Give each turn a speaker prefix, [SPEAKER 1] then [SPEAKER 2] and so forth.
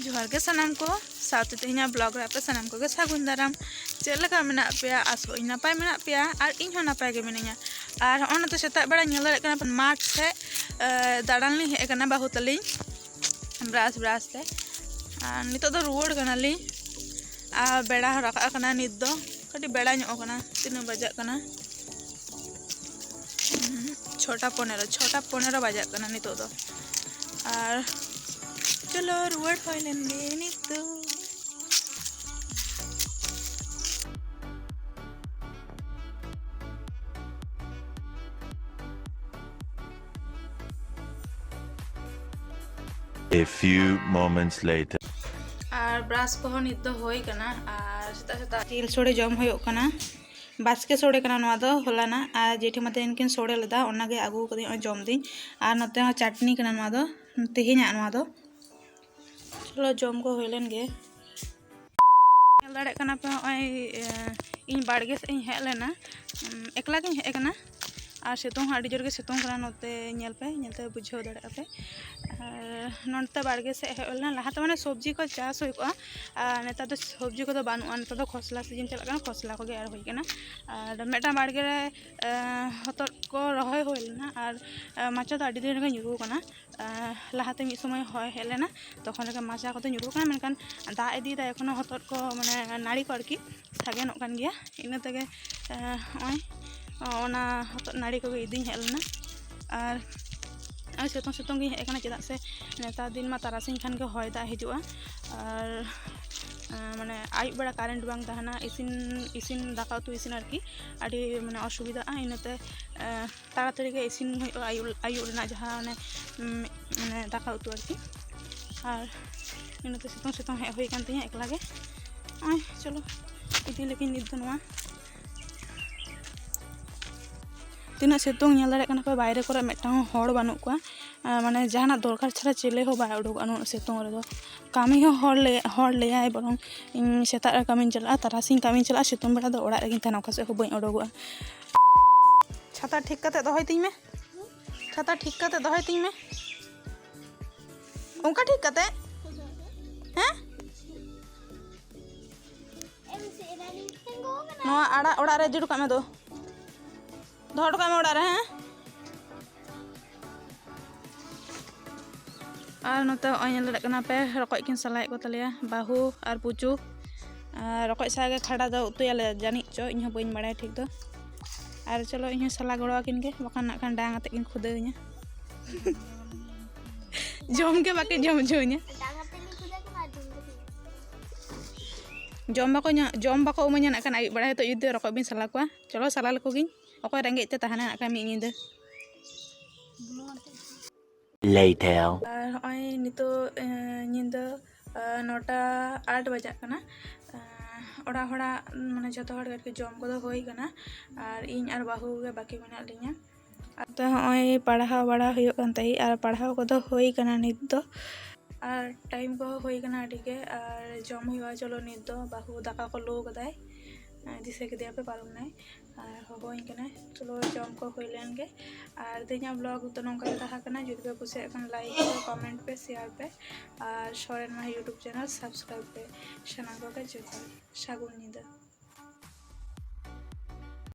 [SPEAKER 1] जोहार के सानाम को साथ तेहना ब्लॉग रे पे सानाम को सागुन दाराम चेक लेका मेना पे आसो इन नापाय मेना पे और इन हो नापाय गे मिनाया और हन तो सेता बेड़ा नेल दाड़े कना माठ से दाड़ान ली हेज कना बाहु तली ब्राश ब्राश ते नितो दो रुवाड़ कना ली और बेड़ा राका कना नित दो कटी बेड़ा ᱧᱚᱜ कना तीन बजाक कना 6:15 बजाक कना नितो दो और चलो रुवाड़ होय लेंगे नितो
[SPEAKER 2] A few moments later.
[SPEAKER 1] और ब्रश को नित दो होय कना और सेता सेता तिल सोड़े जम होय कना बास्के सोड़े कना नवा दो होलाना और जेठी मते इनकिन सोड़े लेदा ओनागे आगु कदि जम दिन और नते हो चटनी कना नवा दो तेहेना नवा दो चलो जम को होय लेन गे दाड़े कना पे इन बाड़गे से हेज लेना एकला गे हेज कना और सितुंग अड़ी जोर गे सितुंग कना नोते नेलते बुझाव दाड़े पे नोते बाड़गे से हेज लेना लहाते माने सब्जी को चाष होय को नेता तो सब्जी को बानुआ नेता तो खसला सीजन चला कना खसला को गे आर होय कना और मेटा बाड़गे रे हतोद को रहोय होय लेना और माचा तो अड़ी दिन गे ᱧᱩᱨᱩ कना लहाते मिद समय होय हेज लेना तखन रे माचा को तो ᱧᱩᱨᱩ कना मेनकान दा इदी दा एखोनो हतोद को माने नाड़ी को आरकी सागेनोग कान गया इना तेगे ओय ओना हतोद नाड़ी को इदी हेज लेना और सितुंग सितुंग गे हेज कना चेदा से नेता दिन मा तारासिंग खान के होय दा हिजुआ और माने आयुब बेड़ा कारेंट बांग तहना इसिन दाका उतु इसिन आरकी आड़ी माने असुविधा इनाते ताड़ाताड़ी गे इसिन आयुब रेना जहाँ माने दाका उतु आरकी और इनाते सितुंग सितुंग हेज होय कान तिया एकला गे ओय चलो इदी लेकिन नित दो नवा तीना सितुंग नेल दाड़े कना पे बायरे करे मेटांग हड़ बानुक को माने जहाना दरकार छाड़ा चेले हो बाय उडुक अनु सितुंग रे दो कामी हो हड़ लेयाय बरং इन सेता रे कामी चला तारासिंग कामी चला सितुंग बेड़ा दो ओड़ा रेगिन थाना खसे हो बई उडुगआ छाता ठीक कते दोहय तिኝ में छाता ठीक कते दोहय तिኝ में उनका ठीक कते हैं नोआ आड़ा ओड़ा रे जुड़ कामे दो धोड़ का में उड़ा रहे हैं और नोते लड़े कना पे रकोय किन सलाय को तलिया बाहु और पुचू रकोय सागे खड़ा दो उतुयाले जानी चो इन बइन बाड़ाय ठीक दो और चलो इन सला गड़वा किन के बखान ना खान डांग आते किन खुदेኛ जम के बाकी जम जोnya जम बाको उमanya ना kan ayub बाड़ाय तो युद्ध रकोय बिन सला को चलो सला लको गिन ओको रेंगे ते ताहाना ना कामी ᱧᱤᱫᱟᱹ
[SPEAKER 2] Later.
[SPEAKER 1] और ओय नितो ᱧᱤᱫᱟᱹ 9:08 बजाक कना ओड़ा होड़ा माने जतो हड़ के जम को होय कना और इन और बाहु गे बाकी मेना लिया तो ओय पढ़ाव बड़ा हुयो कान तई और पढ़ाव को होय कना नित दो और टाइम को होय कना अडी के और जम हुआ चलो नित दो बाहु दाका को लो गदाय दिसे के दिया पे पारुम नाय और होबो इनकना चलो जम को होय लेन गे और तेना ब्लॉग तो नोंका के ताहा कना जुदी पे कुसे कन लाइक पे कमेंट पे शेयर पे और सोरेन मा यूट्यूब चैनल सब्सक्राइब पे सना को के जोहार सागुन निदा।